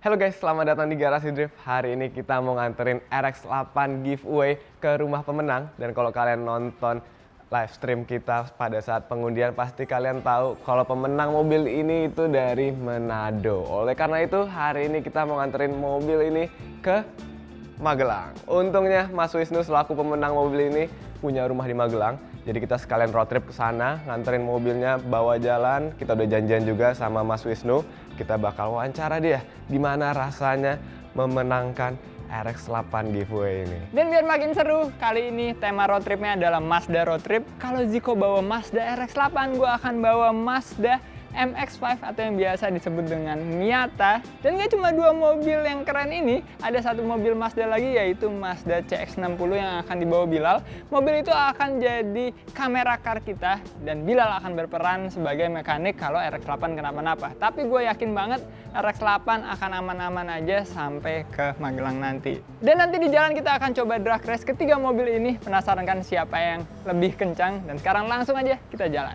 Halo guys, selamat datang di Garasi Drift. Hari ini kita mau nganterin RX-8 giveaway ke rumah pemenang. Dan kalau kalian nonton live stream kita pada saat pengundian, pasti kalian tahu kalau pemenang mobil ini itu dari Manado. Oleh karena itu, hari ini kita mau nganterin mobil ini ke Magelang. Untungnya Mas Wisnu selaku pemenang mobil ini punya rumah di Magelang. Jadi kita sekalian road trip ke sana, nganterin mobilnya, bawa jalan. Kita udah janjian juga sama Mas Wisnu. Kita bakal wawancara dia gimana rasanya memenangkan RX-8 giveaway ini. Dan biar makin seru, kali ini tema road tripnya adalah Mazda road trip. Kalau Ziko bawa Mazda RX-8, gue akan bawa Mazda MX-5 atau yang biasa disebut dengan Miata. Dan gak cuma dua mobil yang keren ini, ada satu mobil Mazda lagi yaitu Mazda CX-60 yang akan dibawa Bilal. Mobil itu akan jadi kamera car kita dan Bilal akan berperan sebagai mekanik kalau RX-8 kenapa-napa. Tapi gue yakin banget RX-8 akan aman-aman aja sampai ke Magelang nanti. Dan nanti di jalan kita akan coba drag race ketiga mobil ini. Penasaran kan siapa yang lebih kencang? Dan sekarang langsung aja kita jalan.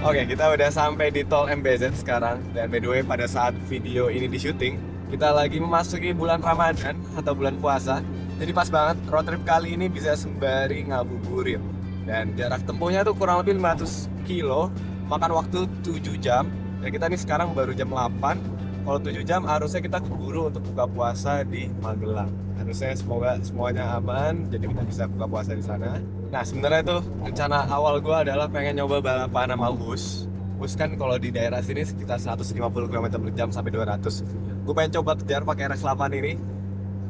Oke, kita udah sampai di tol MBZ sekarang. Dan by the way, pada saat video ini di syuting, kita lagi memasuki bulan Ramadan atau bulan puasa. Jadi pas banget road trip kali ini bisa sembari ngabuburit. Dan jarak tempuhnya tuh kurang lebih 500 kilo, makan waktu 7 jam. Dan kita nih sekarang baru jam 8. Kalau 7 jam harusnya kita keburu untuk buka puasa di Magelang. Harusnya semoga semuanya aman, jadi kita bisa buka puasa di sana. Nah sebenarnya tuh rencana awal gue adalah pengen nyoba balapan sama bus. Bus kan kalau di daerah sini sekitar 150 km per jam sampai 200. Gue pengen coba kejar pakai RX-8 ini.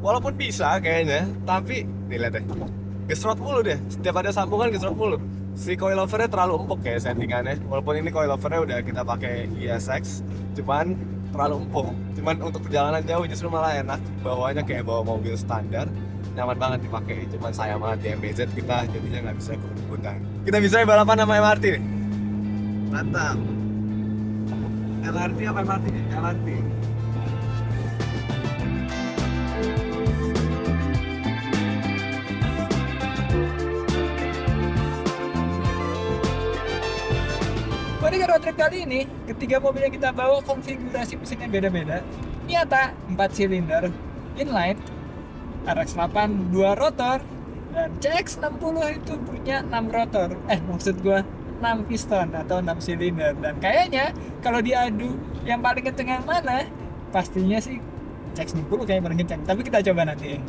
Walaupun bisa kayaknya, tapi nih lihat deh, gesrot mulu deh. Setiap ada sambungan gesrot mulu. Si coilovernya terlalu empuk kayak settingannya. Walaupun ini coilovernya udah kita pakai ESX, cuman terlalu empuk. Cuman untuk perjalanan jauh justru malah enak. Bawanya kayak bawa mobil standar. Nyaman banget dipakai, cuman sayang banget di MBZ kita jadinya nggak bisa kebut-kebutan. Kita bisa balapan sama MRT nih. Mantap. LRT apa MRT? LRT. Pada road trip kali ini, ketiga mobil yang kita bawa konfigurasi mesinnya beda-beda. Miata 4 silinder, inline, RX-8 2 rotor, dan CX-60 itu punya 6 rotor. Maksud gua 6 piston atau 6 silinder. Dan kayaknya kalau diadu yang paling kenceng yang mana, pastinya sih CX-60 kayaknya paling kenceng. Tapi kita coba nanti.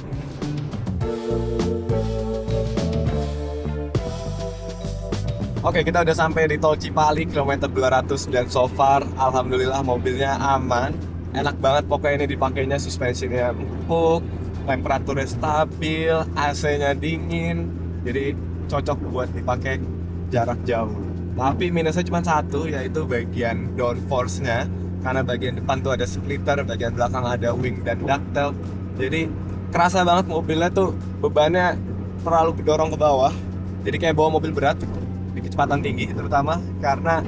Oke, kita udah sampai di tol Cipali kilometer 200 dan so far alhamdulillah mobilnya aman. Enak banget pokoknya ini dipakainya, suspensinya empuk, temperaturnya stabil, AC-nya dingin. Jadi cocok buat dipakai jarak jauh. Tapi minusnya cuma satu, yaitu bagian downforce-nya. Karena bagian depan tuh ada splitter, bagian belakang ada wing dan ductile. Jadi kerasa banget mobilnya tuh bebannya terlalu kedorong ke bawah. Jadi kayak bawa mobil berat di kecepatan tinggi, terutama karena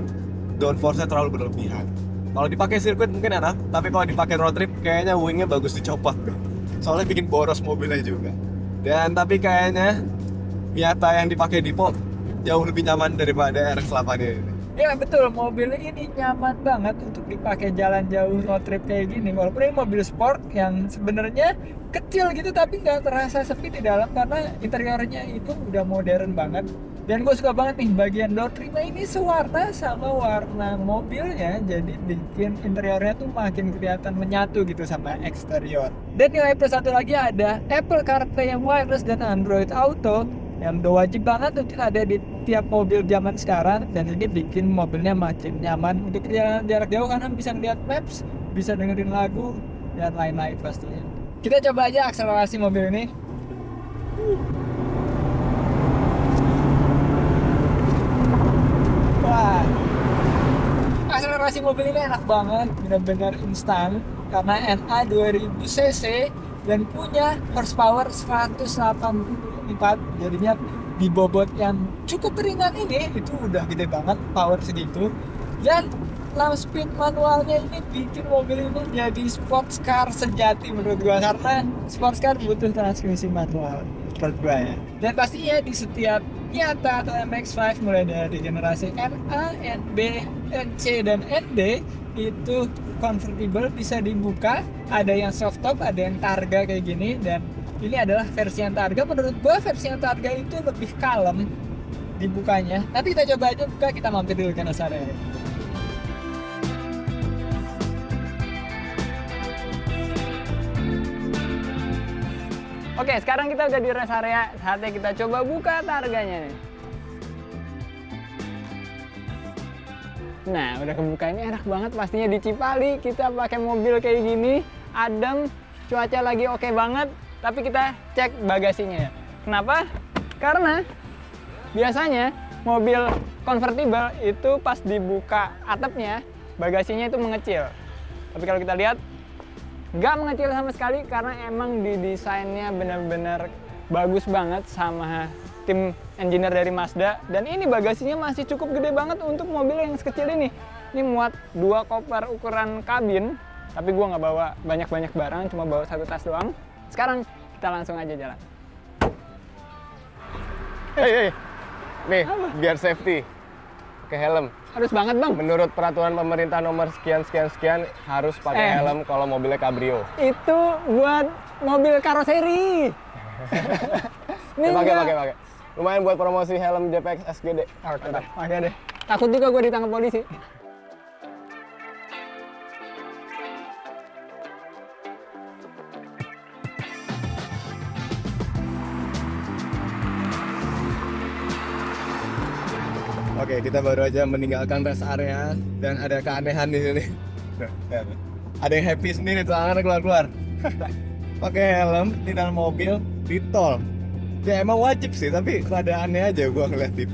downforce-nya terlalu berlebihan. Kalau dipakai sirkuit mungkin enak, tapi kalau dipakai road trip kayaknya wingnya bagus dicopot. Soalnya bikin boros mobilnya juga. Dan tapi kayaknya Miata yang dipakai Dipo jauh lebih nyaman daripada RX-8 ini. Ya betul, mobil ini nyaman banget untuk dipakai jalan jauh road trip kayak gini. Walaupun ini mobil sport yang sebenarnya kecil gitu, tapi nggak terasa sepi di dalam karena interiornya itu udah modern banget. Dan gue suka banget nih bagian door trim ini sewarna sama warna mobilnya, jadi bikin interiornya tuh makin kelihatan menyatu gitu sama eksterior. Dan nilai plus satu lagi ada Apple CarPlay yang wireless dan Android Auto yang udah wajib banget untuk ada di tiap mobil zaman sekarang, dan ini bikin mobilnya makin nyaman untuk perjalanan jarak jauh karena bisa lihat maps, bisa dengerin lagu dan lain-lain pastinya. Kita coba aja akselerasi mobil ini. Akomodasi mobil ini enak banget, benar-benar instan karena NA 2000 cc dan punya horsepower 184. Jadinya di bobot yang cukup ringan ini itu udah gede banget power segitu. Dan 6 speed manualnya ini bikin mobil ini jadi sports car sejati menurut gua, karena sports car butuh transmisi manual menurut gua ya. Dan pastinya di setiap Miata atau MX-5 mulai dari generasi NA, NB, NC, dan ND itu convertible bisa dibuka, ada yang soft top, ada yang targa kayak gini, dan ini adalah versi yang targa. Menurut gua versi yang targa itu lebih kalem dibukanya. Nanti kita coba aja buka, kita mampir dulu ke rest area. Oke, sekarang kita udah di rest area, saatnya kita coba buka targanya nih. Nah, udah kebuka, ini enak banget pastinya di Cipali. Kita pakai mobil kayak gini, adem, cuaca lagi oke banget, tapi kita cek bagasinya ya. Kenapa? Karena biasanya mobil convertible itu pas dibuka atapnya, bagasinya itu mengecil. Tapi kalau kita lihat, nggak mengecil sama sekali karena emang didesainnya benar-benar bagus banget sama tim engineer dari Mazda. Dan ini bagasinya masih cukup gede banget untuk mobil yang sekecil ini. Ini muat 2 koper ukuran kabin, tapi gua nggak bawa banyak-banyak barang, cuma bawa 1 tas doang. Sekarang kita langsung aja jalan. Hei, nih biar safety, pakai helm. Harus banget bang. Menurut peraturan pemerintah nomor sekian harus pakai helm kalau mobilnya cabrio. Itu buat mobil karoseri. Ini pakai. Lumayan buat promosi helm JPX SGD. Oke deh, pakai deh. Takut juga gue ditangkap polisi. Oke, kita baru aja meninggalkan rest area dan ada keanehan di sini. Ada yang happy sendiri tuh, tangannya keluar-keluar. Pakai helm di dalam mobil di tol. Ya emang wajib sih, tapi rada aneh aja gua ngeliat itu.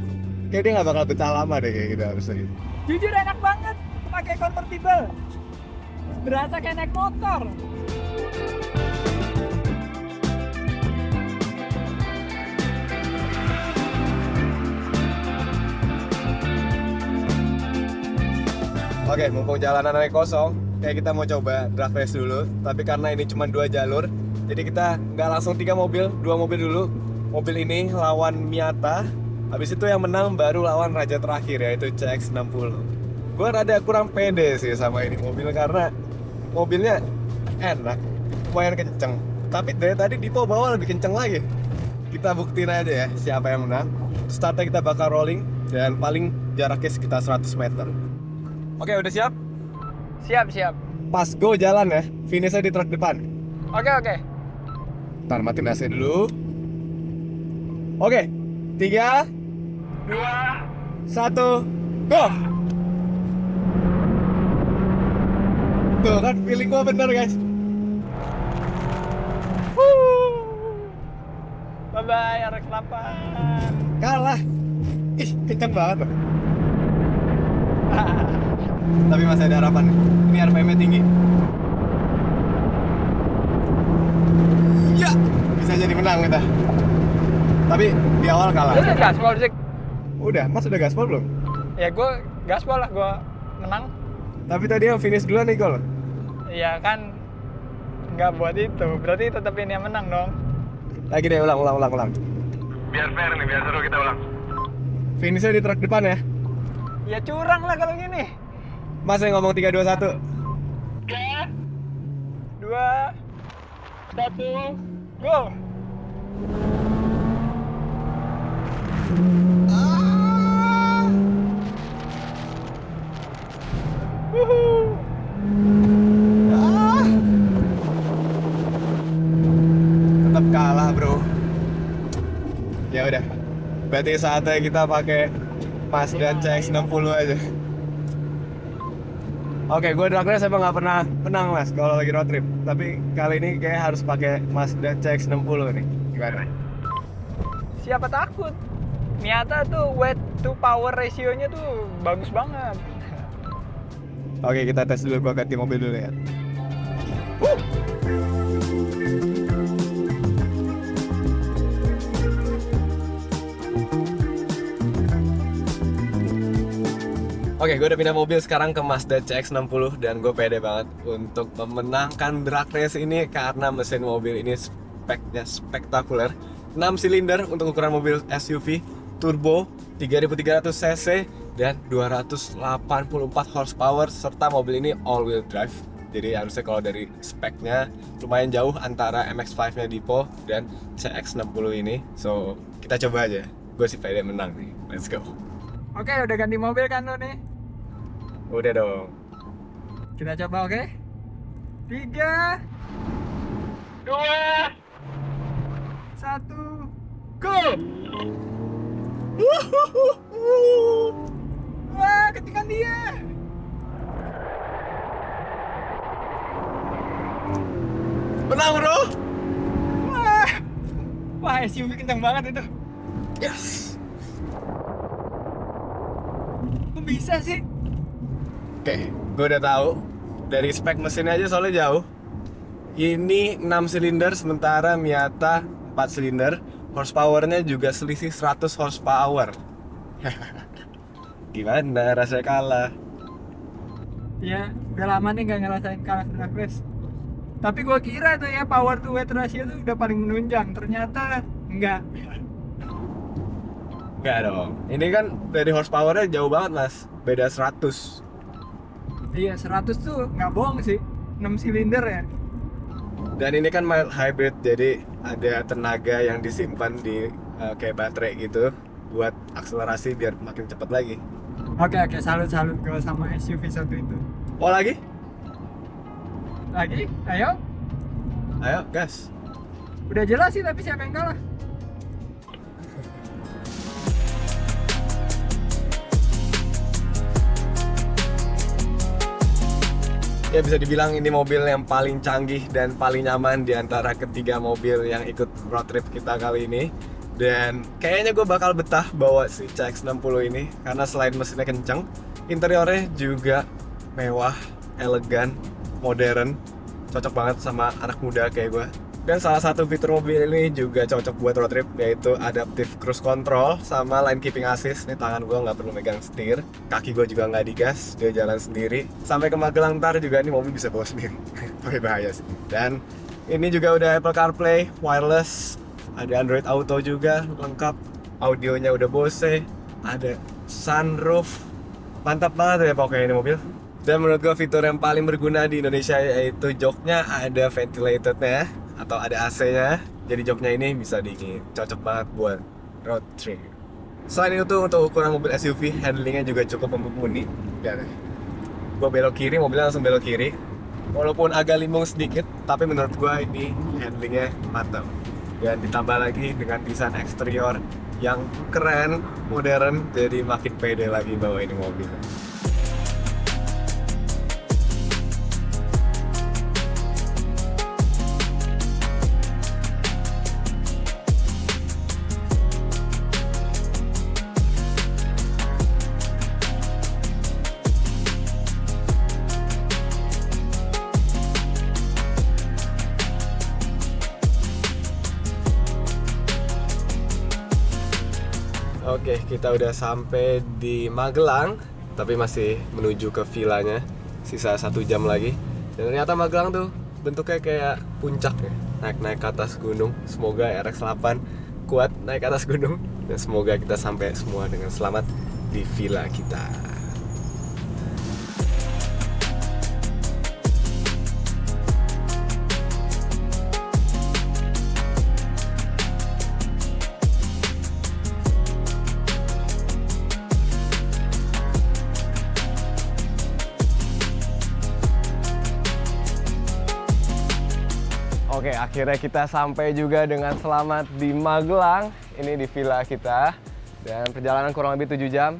Kayak dia nggak bakal betah lama deh kayak gitu harusnya gitu. Jujur enak banget pakai convertible. Berasa kayak naik motor. Oke, mumpung jalanannya kosong, kayak kita mau coba drag race dulu. Tapi karena ini cuma 2 jalur, jadi kita nggak langsung 3 mobil, 2 mobil dulu. Mobil ini lawan Miata, habis itu yang menang baru lawan raja terakhir, yaitu CX-60. Gue rada kurang pede sih sama ini mobil karena mobilnya enak, lumayan kenceng. Tapi dari tadi Dipo bawa lebih kenceng lagi. Kita buktiin aja ya siapa yang menang. Startnya kita bakal rolling dan paling jaraknya sekitar 100 meter. Oke, udah siap? Siap. Pas go jalan ya, finishnya di truk depan. Oke. Ntar matiin AC dulu. Oke, 3, 2, 1, go! Tuh kan, feeling gua bener guys. Bye-bye, RX-8. Kalah. Ih, kenceng banget loh. Tapi masih ada harapan. Ini RPM-nya tinggi. Ya, bisa jadi menang kita. Tapi di awal kalah. Lu udah gaspol sih? Udah, Mas udah gaspol belum? Ya gue gaspol lah, gue menang. Tapi tadi yang finish duluan nih, Kol. Iya kan, nggak buat itu. Berarti tetap ini yang menang dong. Lagi deh, ulang. Biar fair nih, biar seru kita ulang. Finishnya di truk depan ya. Ya curang lah kalau gini. Mas yang ngomong 3, 2, 1. 3, 2, 1, go! Tetap kalah, bro. Ya udah. Berarti saatnya kita pakai Mazda CX-60 aja. Oke, gue drag race emang nggak pernah menang mas kalau lagi road trip. Tapi kali ini kayak harus pakai Mazda CX-60 nih. Gimana? Siapa takut? Miata tuh weight to power ratio-nya tuh bagus banget. Oke, kita tes dulu, gua ganti mobil dulu ya. Oke, gue udah pindah mobil sekarang ke Mazda CX-60 dan gue pede banget untuk memenangkan drag race ini karena mesin mobil ini speknya spektakuler. 6 silinder untuk ukuran mobil SUV, turbo, 3300 cc dan 284 horsepower serta mobil ini all-wheel drive. Jadi harusnya kalau dari speknya lumayan jauh antara MX-5-nya Dipo dan CX-60 ini. So, kita coba aja. Gue sih pede menang nih. Let's go. Oke, udah ganti mobil kan lo nih? Udah dong. Kita coba, oke? 3, 2, 1, go! Wah, ketinggalan dia. Menang bro. Wah, SUV kencang banget itu. Yes. Kok bisa sih? Oke, gue udah tahu dari spek mesinnya aja soalnya jauh. Ini 6 silinder sementara Miata 4 silinder. Horsepowernya juga selisih 100 horsepower. Gimana rasanya kalah? Ya, udah lama nih gak ngerasain kalah drag race. Tapi gua kira tuh ya power to weight ratio tuh udah paling menunjang. Ternyata enggak. Enggak dong. Ini kan dari horsepowernya jauh banget mas. Beda 100. Iya, 100 tuh nggak bohong sih. 6 silinder ya. Dan ini kan mild hybrid, jadi ada tenaga yang disimpan di kayak baterai gitu buat akselerasi biar makin cepat lagi. Oke, salut gue sama SUV satu itu. Oh lagi? Lagi? Ayo. Ayo gas. Udah jelas sih tapi siapa yang kalah? Ya bisa dibilang ini mobil yang paling canggih dan paling nyaman di antara ketiga mobil yang ikut road trip kita kali ini. Dan kayaknya gue bakal betah bawa si CX-60 ini karena selain mesinnya kenceng, interiornya juga mewah, elegan, modern, cocok banget sama anak muda kayak gue. Dan salah satu fitur mobil ini juga cocok buat road trip, yaitu adaptive cruise control sama line keeping assist. Ini tangan gue nggak perlu megang setir, kaki gue juga nggak digas, dia jalan sendiri. Sampai ke Magelang ntar juga ini mobil bisa bawa sendiri. Tapi bahaya sih. Dan ini juga udah Apple CarPlay, wireless, ada Android Auto juga lengkap, audionya udah Bose, ada sunroof, mantap banget ya pokoknya ini mobil. Dan menurut gue fitur yang paling berguna di Indonesia yaitu joknya ada ventilatednya atau ada AC-nya, jadi joknya ini bisa dingin, cocok banget buat road trip. Selain itu untuk ukuran mobil SUV, handlingnya juga cukup mumpuni. Dan gue belok kiri, mobilnya langsung belok kiri. Walaupun agak limbung sedikit, tapi menurut gue ini handlingnya mantap. Dan ditambah lagi dengan desain eksterior yang keren, modern, jadi makin pede lagi bawa ini mobil. Oke, kita udah sampai di Magelang, tapi masih menuju ke villanya. Sisa 1 jam lagi. Dan ternyata Magelang tuh bentuknya kayak puncak ya, naik-naik ke atas gunung. Semoga RX-8 kuat naik ke atas gunung. Dan semoga kita sampai semua dengan selamat di villa kita. Oke, akhirnya kita sampai juga dengan selamat di Magelang. Ini di villa kita. Dan perjalanan kurang lebih 7 jam.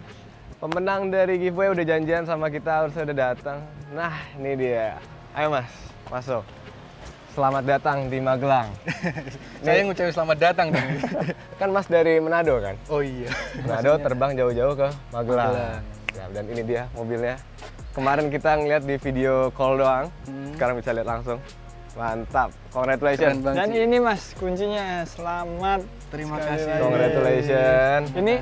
Pemenang dari giveaway udah janjian sama kita, harusnya udah datang. Nah, ini dia. Ayo mas, masuk. Selamat datang di Magelang. Saya ngucapin selamat datang dong. Kan mas dari Manado kan? Oh iya. Manado terbang jauh-jauh ke Magelang. Magelang. Ya, dan ini dia mobilnya. Kemarin kita ngeliat di video call doang, sekarang bisa lihat langsung. Mantap, congratulations. Keren banget Dan sih. ini Mas kuncinya, selamat. Terima sekali kasih. lagi. Congratulations. Ini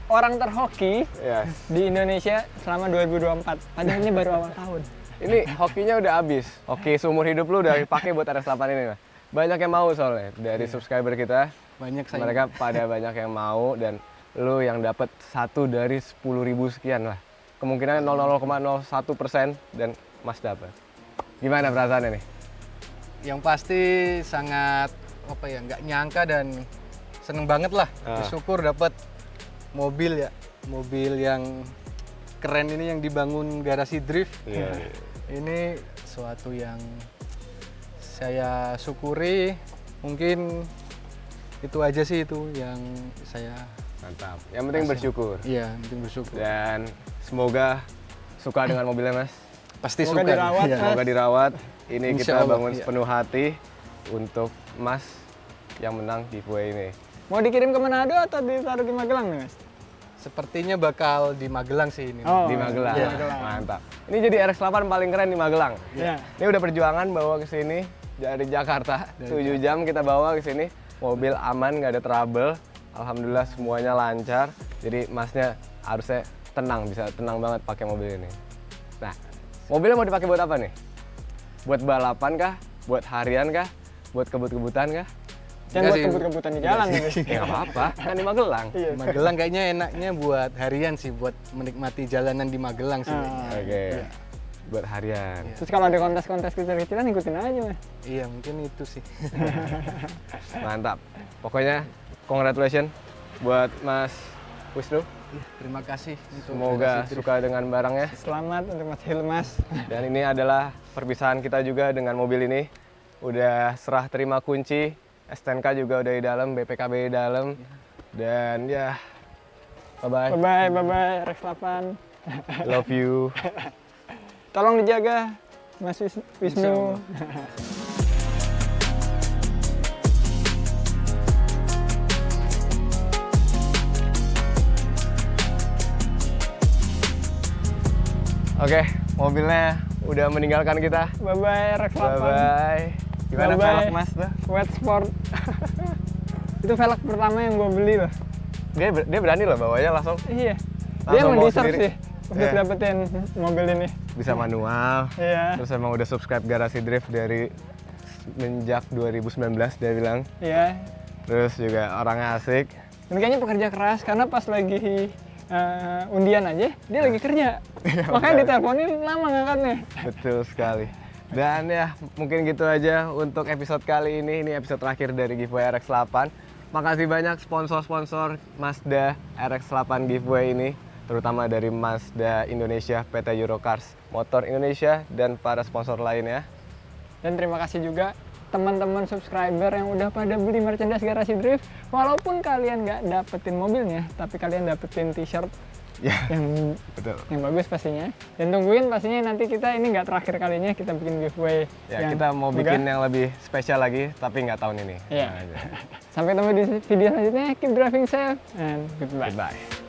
orang terhoki Yes. di Indonesia selama 2024. Padahal ini baru awal tahun. Ini hokinya udah habis. Hoki seumur hidup lu udah dipakai buat RX-8 ini, Mas. Banyak yang mau soalnya dari subscriber kita. Banyak saya. Mereka pada banyak yang mau dan lu yang dapat 1 dari 10.000 sekian lah. Kemungkinan 0,01% dan Mas dapat. Gimana perasaannya nih? Yang pasti sangat apa ya, nggak nyangka dan seneng banget lah. Bersyukur dapat mobil ya, mobil yang keren ini yang dibangun garasi drift. Iya. Ini suatu yang saya syukuri. Mungkin itu aja sih itu yang saya. Mantap. Yang penting bersyukur. Iya, penting bersyukur. Dan semoga suka dengan mobilnya, Mas. Pasti Semoga suka. dirawat, Iya. Semoga dirawat. Ini Insya kita Allah, bangun iya. sepenuh hati untuk Mas yang menang giveaway ini. Mau dikirim ke Manado atau ditaruh di Magelang nih Mas? Sepertinya bakal di Magelang sih ini. Oh. Di Magelang. Iya, Magelang. Mantap. Ini jadi RX-8 paling keren di Magelang. Iya. Ini udah perjuangan bawa ke sini dari Jakarta. 7 jam kita bawa ke sini. Mobil aman, nggak ada trouble. Alhamdulillah semuanya lancar. Jadi Masnya harusnya tenang, bisa tenang banget pakai mobil ini. Nah, mobilnya mau dipakai buat apa nih? Buat balapan kah? Buat harian kah? Buat kebut-kebutan kah? Jangan Enggak buat sih. kebut-kebutan di jalan nih Mas. Ya nggak apa-apa, kan di Magelang. Iya. Magelang kayaknya enaknya buat harian sih, buat menikmati jalanan di Magelang sih. Ah. Oke, buat harian. Terus kalau ada kontes-kontes kecil-kecilan ikutin aja Mas. Iya, mungkin itu sih. Mantap. Pokoknya congratulations buat Mas Wisnu. Terima kasih untuk Semoga Garasi Drift. suka dengan barangnya. Selamat untuk Mas Hilmas. Dan ini adalah perpisahan kita juga dengan mobil ini. Udah serah terima kunci, STNK juga udah di dalam, BPKB di dalam. Dan ya, bye-bye. Bye-bye, Rex 8. Love you. Tolong dijaga Mas Wisnu. Oke, mobilnya udah meninggalkan kita. Bye-bye, Rex 8. Bye-bye. Gimana Bye-bye. velg Mas tuh? Wet Sport. Itu velg pertama yang gue beli loh. Dia berani loh bawanya langsung. Iya. Dia Langsung emang bawa deserve sendiri. sih untuk Iya. dapetin mobil ini. Bisa manual. Iya. Terus emang udah subscribe Garasi Drift dari menjak 2019 dia bilang. Iya. Terus juga orangnya asik. Dan kayaknya pekerja keras karena pas lagi undian aja dia lagi kerja. Makanya diteleponin lama ngangkatnya. Betul sekali. Dan ya mungkin gitu aja untuk episode kali ini. Ini episode terakhir dari giveaway RX-8. Makasih banyak sponsor-sponsor Mazda RX-8 giveaway ini. Terutama dari Mazda Indonesia, PT Eurocars, Motor Indonesia, dan para sponsor lainnya. Dan terima kasih juga teman-teman subscriber yang udah pada beli merchandise Garasi Drift. Walaupun kalian nggak dapetin mobilnya, tapi kalian dapetin t-shirt Ya, yang betul. bagus pastinya. Dan tungguin pastinya nanti kita ini nggak terakhir kalinya kita bikin giveaway. Ya, yang kita mau megah. bikin yang lebih spesial lagi, tapi nggak tahun ini. Iya. Nah, aja. Sampai ketemu di video selanjutnya. Keep driving safe and goodbye. Goodbye.